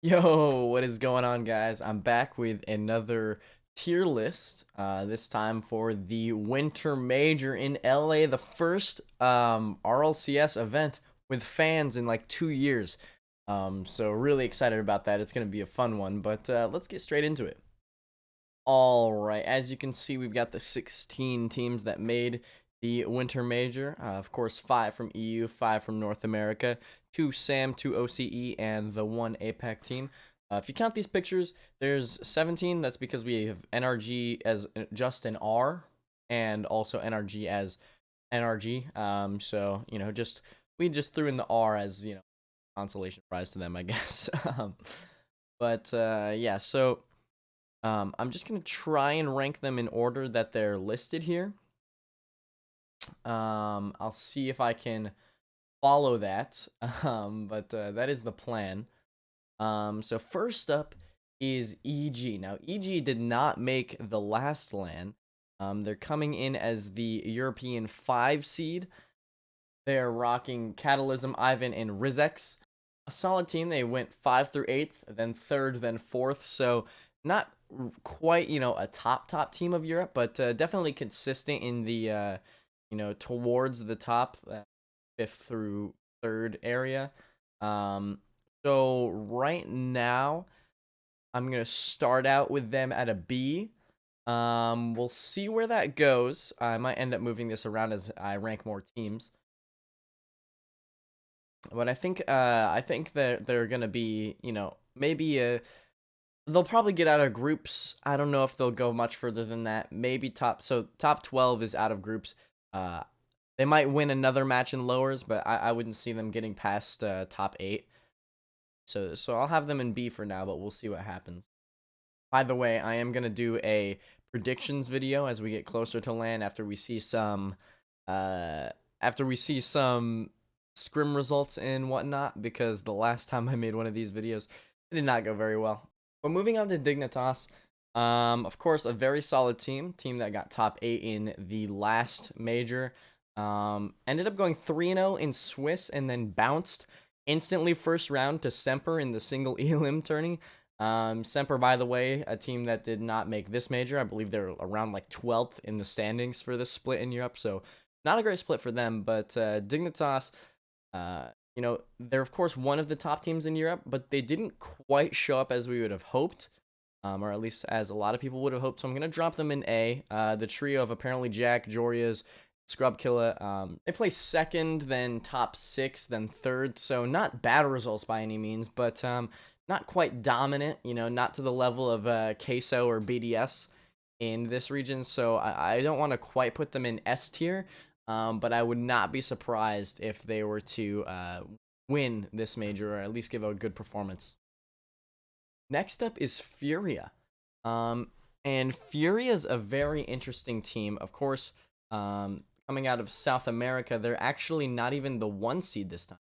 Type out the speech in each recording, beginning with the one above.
Yo, what is going on, guys? I'm back with another tier list. This time for the Winter Major in LA, the first RLCS event with fans in like 2 years. So really excited about that. It's gonna be a fun one, but let's get straight into it. All right, as you can see, we've got the 16 teams that made the Winter Major. Of course, 5 from EU, 5 from North America, 2 SAM, 2 OCE, and the 1 APAC team. If you count these pictures, there's 17. That's because we have NRG as just an R, and also NRG as NRG. So just we just threw in the R as consolation prize to them, I guess. But yeah, so. I'm just gonna try and rank them in order that they're listed here. I'll see if I can follow that. But that is the plan. So first up is EG. Now, EG did not make the last LAN. They're coming in as the European 5 seed. They're rocking Catalysm, Ivan, and Rizex. A solid team. They went 5 through 8th, then 3rd, then 4th. So not quite, a top team of Europe, but definitely consistent in the, towards the top, 5th through 3rd area. So right now, I'm gonna start out with them at a B. We'll see where that goes. I might end up moving this around as I rank more teams. But I think that they're gonna be, maybe they'll probably get out of groups. I don't know if they'll go much further than that. Maybe top 12 is out of groups. Uh, they might win another match in lowers, but I wouldn't see them getting past top 8. So I'll have them in B for now, but we'll see what happens. By the way, I am gonna do a predictions video as we get closer to LAN uh after we see some scrim results and whatnot, because the last time I made one of these videos, it did not go very well. But moving on to Dignitas, of course, a very solid team that got top 8 in the last major. Ended up going 3-0 in Swiss and then bounced instantly first round to Semper in the single elim tourney. Semper, by the way, a team that did not make this major. I believe they're around like 12th in the standings for this split in Europe, so not a great split for them. But Dignitas, they're of course one of the top teams in Europe, but they didn't quite show up as we would have hoped, or at least as a lot of people would have hoped. So I'm gonna drop them in A. The trio of apparently Jack, Joria's, Scrub Killer. They play second, then top 6, then third. So not bad results by any means, but not quite dominant. Not to the level of Queso or BDS in this region. So I don't want to quite put them in S tier. But I would not be surprised if they were to win this major, or at least give a good performance. Next up is Furia. And Furia is a very interesting team. Of course, coming out of South America, they're actually not even the 1 seed this time.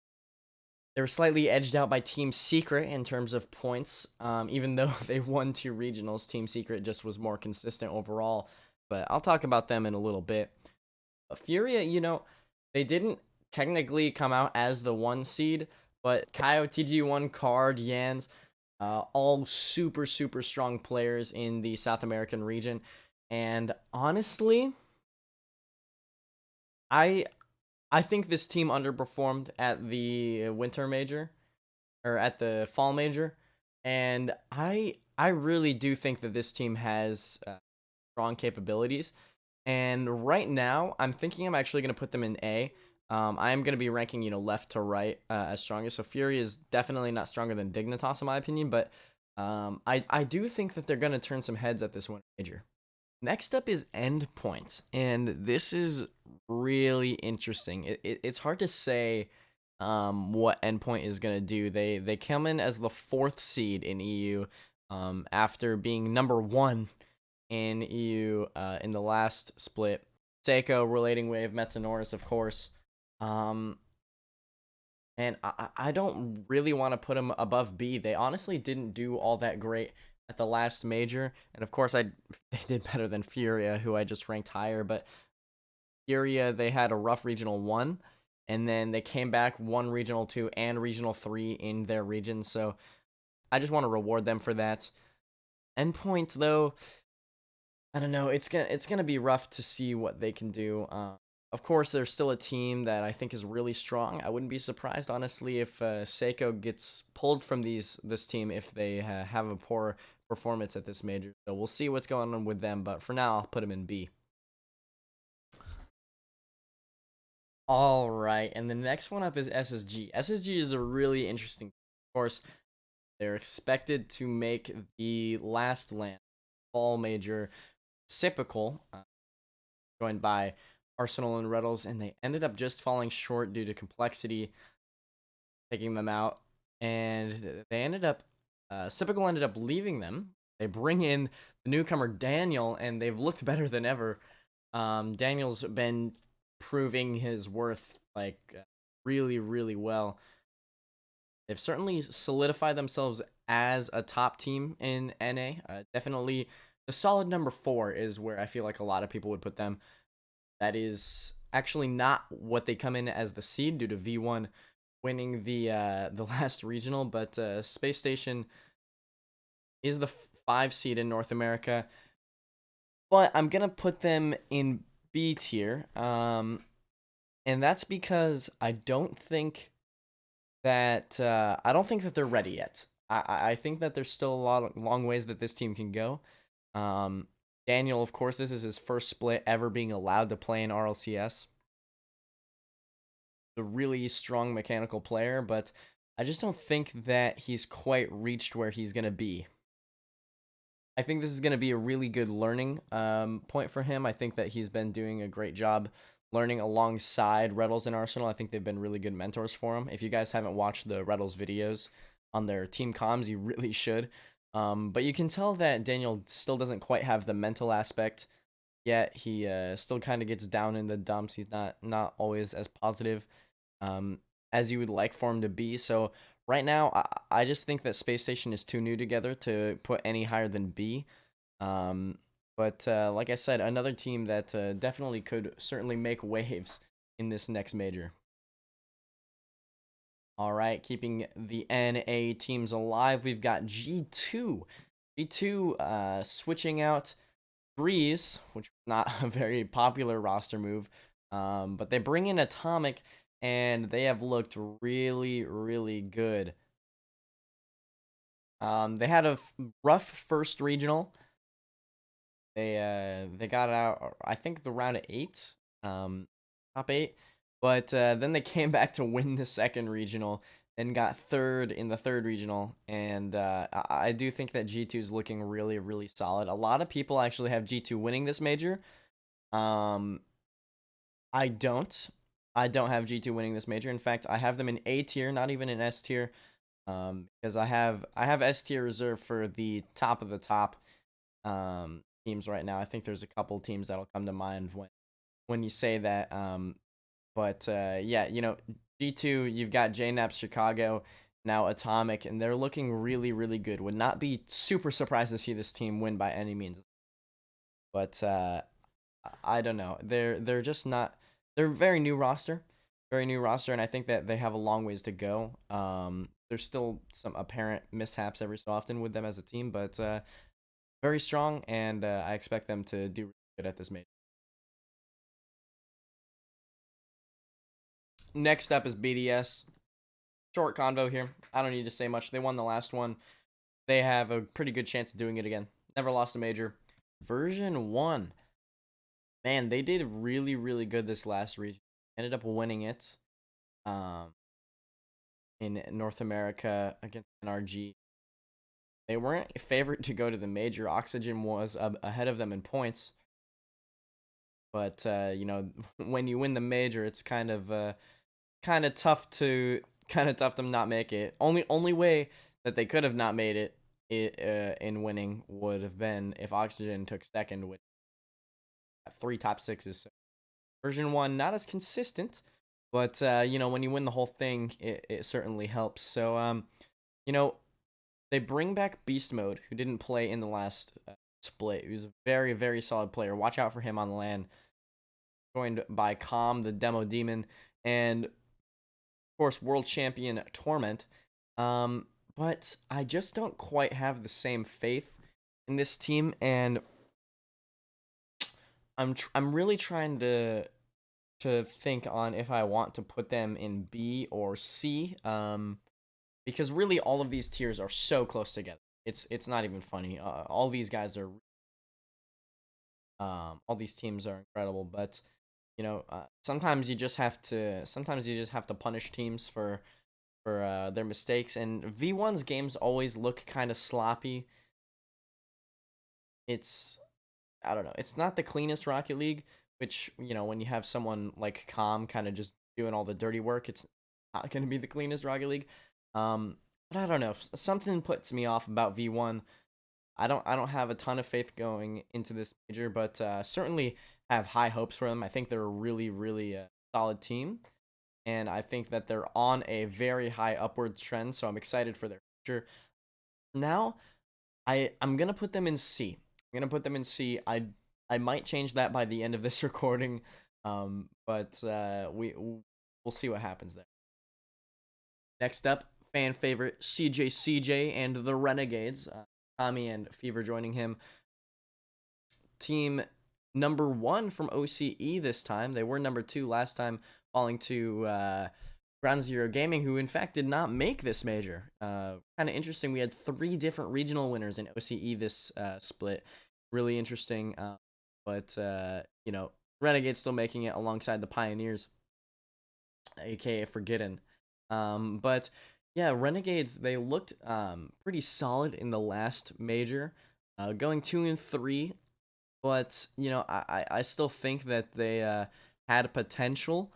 They were slightly edged out by Team Secret in terms of points, even though they won 2 regionals. Team Secret just was more consistent overall, but I'll talk about them in a little bit. Furia, they didn't technically come out as the 1 seed, but Kaio, TG1, Card, Yans, all super, super strong players in the South American region. And honestly, I think this team underperformed at the winter major, or at the fall major, and I really do think that this team has strong capabilities. And right now, I'm thinking I'm actually going to put them in A. I am going to be ranking, left to right as strongest. So Fury is definitely not stronger than Dignitas in my opinion, but I do think that they're going to turn some heads at this winter major. Next up is Endpoint, and this is really interesting. It's hard to say what Endpoint is gonna do. They come in as the 4th seed in EU, after being number 1 in EU in the last split. Seiko, Relating Wave, Metanoris, of course. And I don't really want to put them above B. They honestly didn't do all that great at the last major, and of course they did better than Furia, who I just ranked higher. But Furia, they had a rough regional 1, and then they came back, won regional 2 and regional 3 in their region. So I just want to reward them for that. Endpoint, though, I don't know. It's gonna be rough to see what they can do. Of course, there's still a team that I think is really strong. I wouldn't be surprised, honestly, if Seiko gets pulled from this team if they have a poor performance at this major. So we'll see what's going on with them. But for now, I'll put them in B. All right, and the next one up is SSG. SSG is a really interesting. Of course, they're expected to make the last land fall major, Typical, joined by Arsenal and Rebels, and they ended up just falling short due to complexity, taking them out, and they ended up, Typical ended up leaving them. They bring in the newcomer Daniel, and they've looked better than ever. Daniel's been proving his worth like really, really well. They've certainly solidified themselves as a top team in NA. Definitely the solid number 4 is where I feel like a lot of people would put them. That is actually not what they come in as the seed due to V1 winning the last regional, but Space Station is the 5 seed in North America. But I'm gonna put them in B tier, and that's because I don't think that they're ready yet. I think that there's still long ways that this team can go. Daniel, of course, this is his first split ever being allowed to play in RLCS. A really strong mechanical player, but I just don't think that he's quite reached where he's gonna be. I think this is going to be a really good learning point for him. I think that he's been doing a great job learning alongside Reddles and Arsenal. I think they've been really good mentors for him. If you guys haven't watched the Reddles videos on their team comms, you really should. But you can tell that Daniel still doesn't quite have the mental aspect yet. He still kind of gets down in the dumps. He's not always as positive as you would like for him to be. So right now, I just think that Space Station is too new together to put any higher than B. But like I said, another team that definitely could certainly make waves in this next major. All right, keeping the NA teams alive, we've got G2. G2 switching out Breeze, which is not a very popular roster move, but they bring in Atomic, and they have looked really, really good. They had a rough first regional. They got out, I think, the round of 8, top 8, but then they came back to win the second regional and got third in the third regional. And I do think that G2 is looking really, really solid. A lot of people actually have G2 winning this major. I don't. I don't have G2 winning this major. In fact, I have them in A tier, not even in S tier. Because I have S tier reserved for the top of the top teams right now. I think there's a couple teams that'll come to mind when you say that. But yeah, you know, G2, you've got JNAP Chicago, now Atomic, and they're looking really, really good. Would not be super surprised to see this team win by any means. But I don't know. They're just not. They're a very new roster, and I think that they have a long ways to go. There's still some apparent mishaps every so often with them as a team, but very strong, and I expect them to do really good at this major. Next up is BDS. Short convo here. I don't need to say much. They won the last one. They have a pretty good chance of doing it again. Never lost a major. Version 1. Man, they did really, really good this last region. Ended up winning it in North America against NRG. They weren't favored to go to the major. Oxygen was ahead of them in points. But you know, when you win the major, it's kind of tough to not make it. Only way that they could have not made it in winning would have been if Oxygen took second with 3 top 6s. So version 1 not as consistent, but you know, when you win the whole thing, it certainly helps. So you know, they bring back Beast Mode, who didn't play in the last split. He was a very, very solid player. Watch out for him on the LAN. Joined by Calm, the Demo Demon, and of course, world champion Torment. But but I just don't quite have the same faith in this team, and I'm really trying to think on if I want to put them in B or C, because really all of these tiers are so close together. It's not even funny. All these guys are, all these teams are incredible, but sometimes you just have to punish teams for their mistakes, and V1's games always look kind of sloppy. It's I don't know. It's not the cleanest Rocket League, which, when you have someone like Calm kind of just doing all the dirty work, it's not going to be the cleanest Rocket League. But I don't know. Something puts me off about V1. I don't have a ton of faith going into this major, but certainly have high hopes for them. I think they're a really, really solid team, and I think that they're on a very high upward trend, so I'm excited for their future. Now, I'm gonna put them in C. I'm gonna put them in C. I might change that by the end of this recording, but we'll see what happens there. Next up, fan favorite CJ and the Renegades. Tommy and Fever joining him. Team number 1 from OCE this time. They were number 2 last time, falling to Ground Zero Gaming, who in fact did not make this major. Kind of interesting. We had 3 different regional winners in OCE this split. Really interesting. But Renegades still making it alongside the Pioneers, aka Forgotten. But yeah, Renegades, they looked pretty solid in the last major, going 2-3. But I still think that they had potential.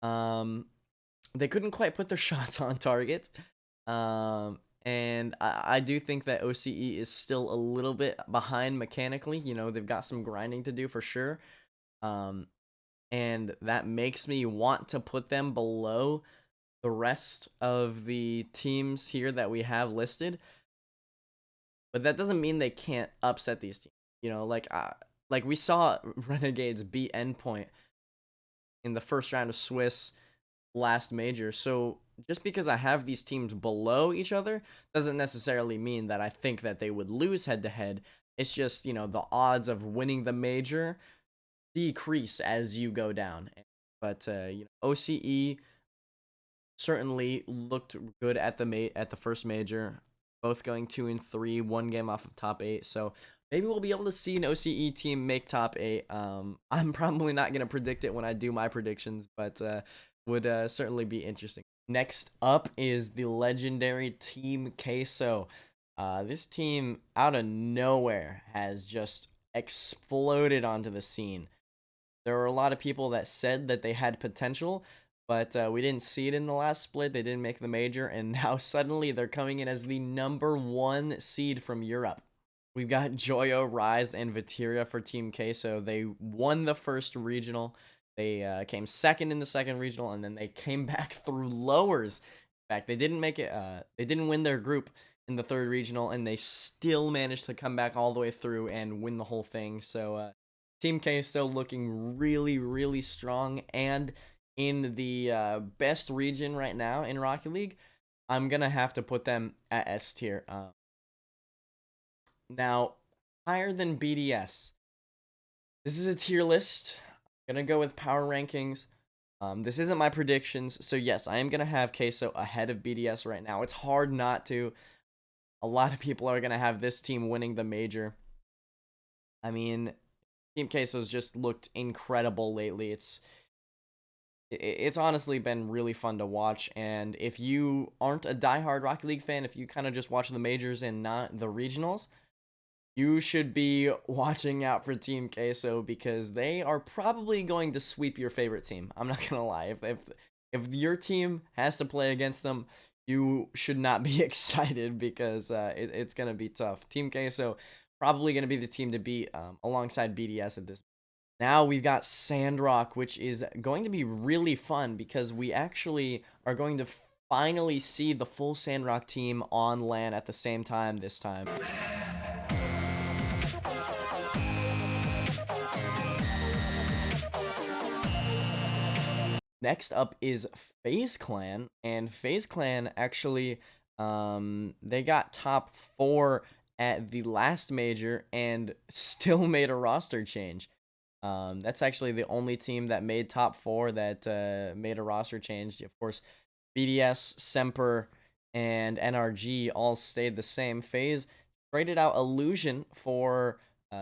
They couldn't quite put their shots on target. And I do think that OCE is still a little bit behind mechanically. They've got some grinding to do for sure. And that makes me want to put them below the rest of the teams here that we have listed. But that doesn't mean they can't upset these teams. Like we saw Renegades beat Endpoint in the first round of Swiss last major. So just because I have these teams below each other doesn't necessarily mean that I think that they would lose head to head. It's just, the odds of winning the major decrease as you go down. But OCE certainly looked good at the first major, both going 2-3, 1 game off of top 8. So maybe we'll be able to see an OCE team make top 8. I'm probably not going to predict it when I do my predictions, but would certainly be interesting. Next up is the legendary Team Queso. This team, out of nowhere, has just exploded onto the scene. There were a lot of people that said that they had potential, but we didn't see it in the last split. They didn't make the major, and now suddenly they're coming in as the number 1 seed from Europe. We've got Joyo, Rise, and Viteria for Team Queso. They won the first regional. They came second in the second regional, and then they came back through lowers. In fact, they didn't make it. They didn't win their group in the third regional, and they still managed to come back all the way through and win the whole thing. So Team Queso looking really, really strong, and in the best region right now in Rocket League. I'm gonna have to put them at S tier. Now, higher than BDS. This is a tier list. I'm gonna go with power rankings. This isn't my predictions, so yes, I am gonna have Queso ahead of BDS right now. It's hard not to. A lot of people are gonna have this team winning the major. I mean, Team Queso's just looked incredible lately. It's honestly been really fun to watch, and if you aren't a diehard Rocket League fan, if you kind of just watch the majors and not the regionals, you should be watching out for Team Queso because they are probably going to sweep your favorite team. I'm not gonna lie. If your team has to play against them, you should not be excited because it's gonna be tough. Team Queso probably gonna be the team to beat alongside BDS at this. Now we've got Sandrock, which is going to be really fun because we actually are going to finally see the full Sandrock team on LAN at the same time this time. Next up is FaZe Clan, and FaZe Clan actually They got top 4 at the last major and still made a roster change. That's actually the only team that made top 4 that made a roster change. Of course, BDS, Semper, and NRG all stayed the same. FaZe traded out Illusion for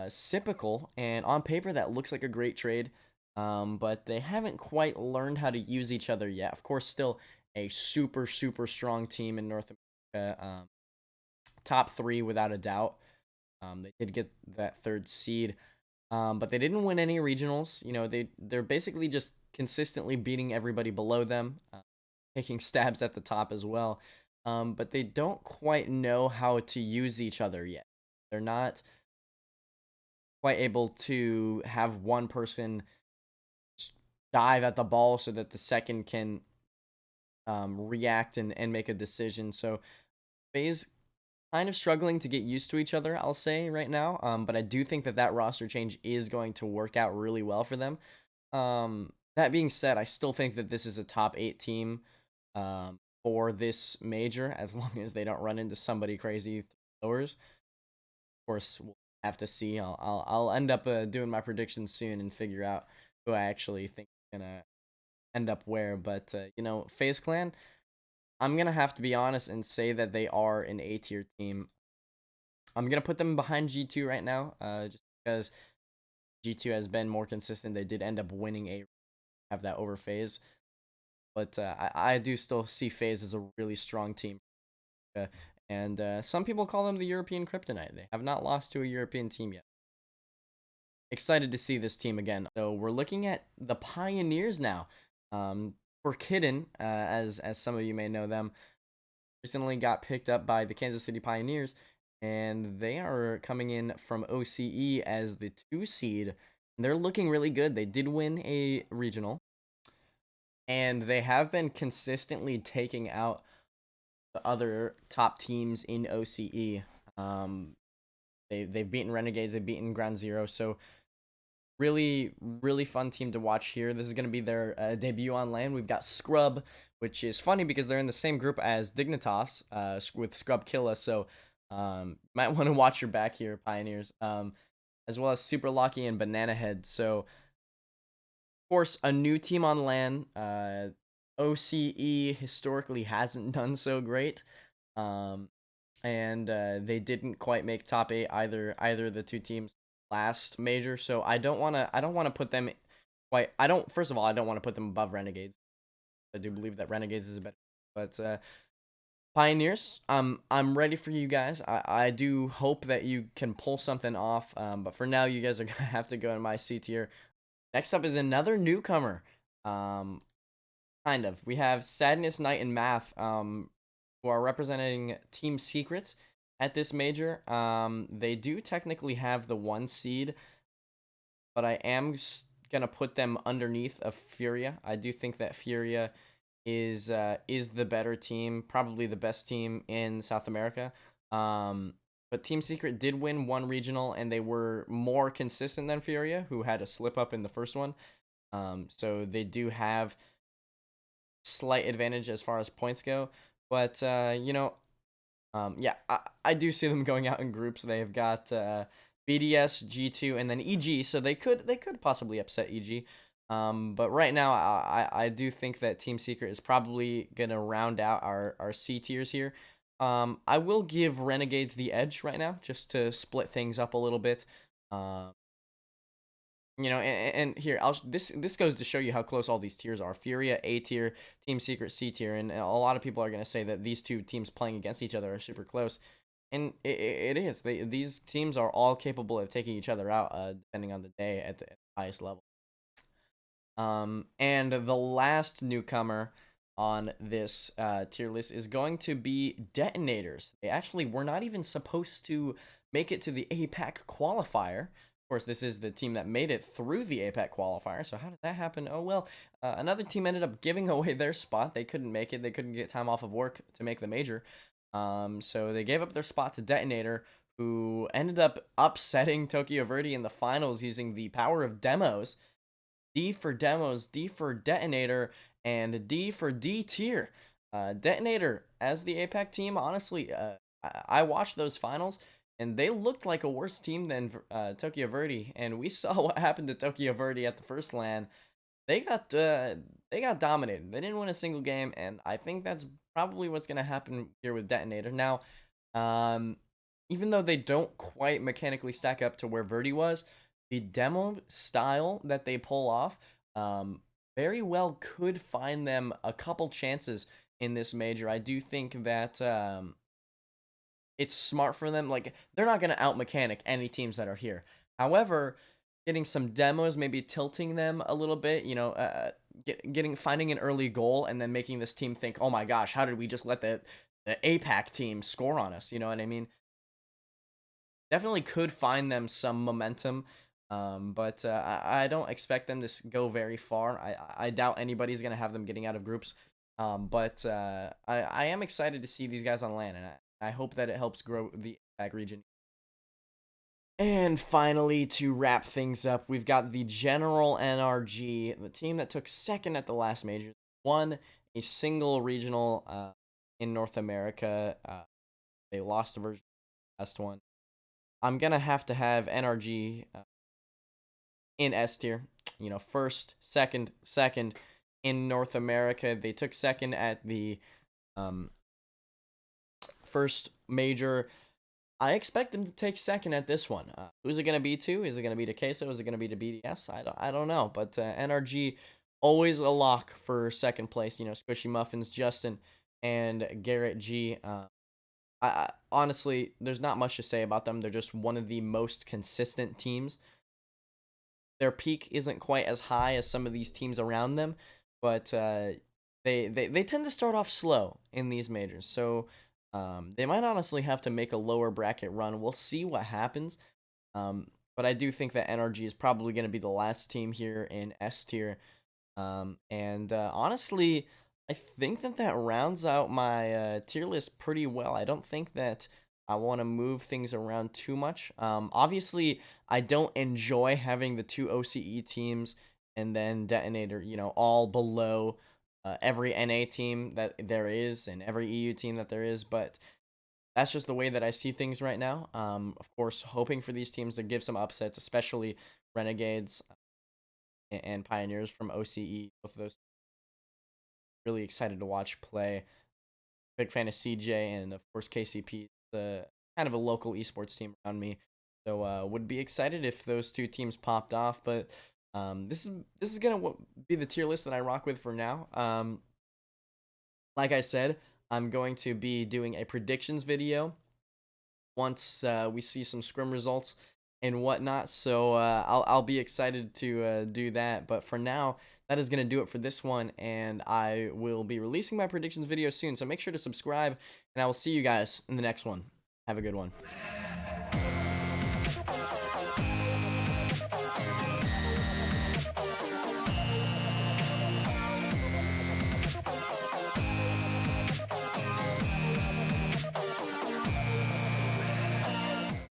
Sypical, and on paper that looks like a great trade. But they haven't quite learned how to use each other yet. Of course, still a super, super strong team in North America. Top 3 without a doubt. They did get that 3rd seed. But they didn't win any regionals. You know, they're basically just consistently beating everybody below them, taking stabs at the top as well. But they don't quite know how to use each other yet. They're not quite able to have one person dive at the ball so that the second can react and make a decision. So FaZe kind of struggling to get used to each other, I'll say right now. But I do think that roster change is going to work out really well for them. That being said, I still think that this is a top 8 team for this major, as long as they don't run into somebody crazy throwers. Of course, we'll have to see. I'll end up doing my predictions soon and figure out who I actually think is gonna end up where. But you know, FaZe Clan, I'm gonna have to be honest and say that they are an A tier team. I'm gonna put them behind G2 right now, just because G2 has been more consistent. They did end up winning have that over FaZe, but I do still see FaZe as a really strong team. And some people call them the European Kryptonite. They have not lost to a European team yet. Excited to see this team again. So we're looking at the Pioneers now. For Kidden, as some of you may know them, recently got picked up by the Kansas City Pioneers, and they are coming in from OCE as the 2 seed. They're looking really good. They did win a regional, and they have been consistently taking out the other top teams in OCE. They've beaten Renegades, they've beaten Ground Zero, so really, really fun team to watch here. This is going to be their debut on LAN. We've got Scrub, which is funny because they're in the same group as Dignitas with Scrub Killa, so might want to watch your back here, Pioneers, as well as Super Locky and Banana Head. So, of course, a new team on LAN. OCE historically hasn't done so great, and they didn't quite make top 8 either of the 2 teams last major. So I don't want to put them quite. First of all, I don't want to put them above Renegades. I do believe that Renegades is better, but Pioneers, I'm ready for you guys. I do hope that you can pull something off. But for now, you guys are gonna have to go in my C tier. Next up is another newcomer. Kind of. We have Sadness Knight and Math, who are representing Team Secret at this major. They do technically have the 1 seed, but I am gonna put them underneath of Furia. I do think that Furia is the better team, probably the best team in South America. But Team Secret did win 1 regional, and they were more consistent than Furia, who had a slip up in the first one. So they do have slight advantage as far as points go, but you know, yeah, I do see them going out in groups. They've got BDS, G2, and then EG, so they could possibly upset EG. But right now, I do think that Team Secret is probably gonna round out our C tiers here. I will give Renegades the edge right now, just to split things up a little bit. You know, and here this goes to show you how close all these tiers are. Furia A tier, Team Secret C tier, and a lot of people are gonna say that these 2 teams playing against each other are super close, and it is. These teams are all capable of taking each other out, depending on the day at the highest level. And the last newcomer on this tier list is going to be Detonators. They actually were not even supposed to make it to the APAC qualifier. Of course, this is the team that made it through the APAC qualifier. So how did that happen? Oh, well, another team ended up giving away their spot. They couldn't make it. They couldn't get time off of work to make the major. So they gave up their spot to Detonator, who ended up upsetting Tokyo Verde in the finals using the power of demos. D for demos, D for Detonator, and D for D tier. Detonator as the APAC team, honestly, I watched those finals and they looked like a worse team than Tokyo Verde, and we saw what happened to Tokyo Verde at the first LAN. They got dominated. They didn't win a single game, and I think that's probably what's gonna happen here with Detonator. Now, um, even though they don't quite mechanically stack up to where Verde was, the demo style that they pull off, very well could find them a couple chances in this major. I do think that it's smart for them. Like, they're not gonna out mechanic any teams that are here. However, getting some demos, maybe tilting them a little bit, you know, finding an early goal and then making this team think, oh my gosh, how did we just let the APAC team score on us? You know what I mean? Definitely could find them some momentum. But I don't expect them to go very far. I doubt anybody's gonna have them getting out of groups. But I am excited to see these guys on LAN, and I hope that it helps grow the APAC region. And finally, to wrap things up, we've got the General NRG, the team that took second at the last major, won a single regional in North America. They lost the version of the last one. I'm gonna have to have NRG in S tier. You know, first, second in North America. They took second at the first major. I expect them to take second at this one. Who's it gonna be to? Is it gonna be to Queso? Is it gonna be to BDS? I don't know. But NRG always a lock for second place. You know, Squishy Muffins, Justin, and Garrett G. I honestly, there's not much to say about them. They're just one of the most consistent teams. Their peak isn't quite as high as some of these teams around them, but they tend to start off slow in these majors. So they might honestly have to make a lower bracket run. We'll see what happens. But I do think that NRG is probably going to be the last team here in S tier. And honestly, I think that rounds out my tier list pretty well. I don't think that I want to move things around too much. Obviously, I don't enjoy having the two OCE teams and then Detonator, you know, all below every NA team that there is and every EU team that there is, but that's just the way that I see things right now. Of course, hoping for these teams to give some upsets, especially Renegades and Pioneers from OCE. Both of those really excited to watch play. Big fan of CJ and of course KCP, the kind of a local esports team around me. So would be excited if those two teams popped off. But this is gonna be the tier list that I rock with for now. Like I said, I'm going to be doing a predictions video once we see some scrim results and whatnot. So I'll be excited to do that. But for now, that is going to do it for this one, and I will be releasing my predictions video soon. So make sure to subscribe, and I will see you guys in the next one. Have a good one.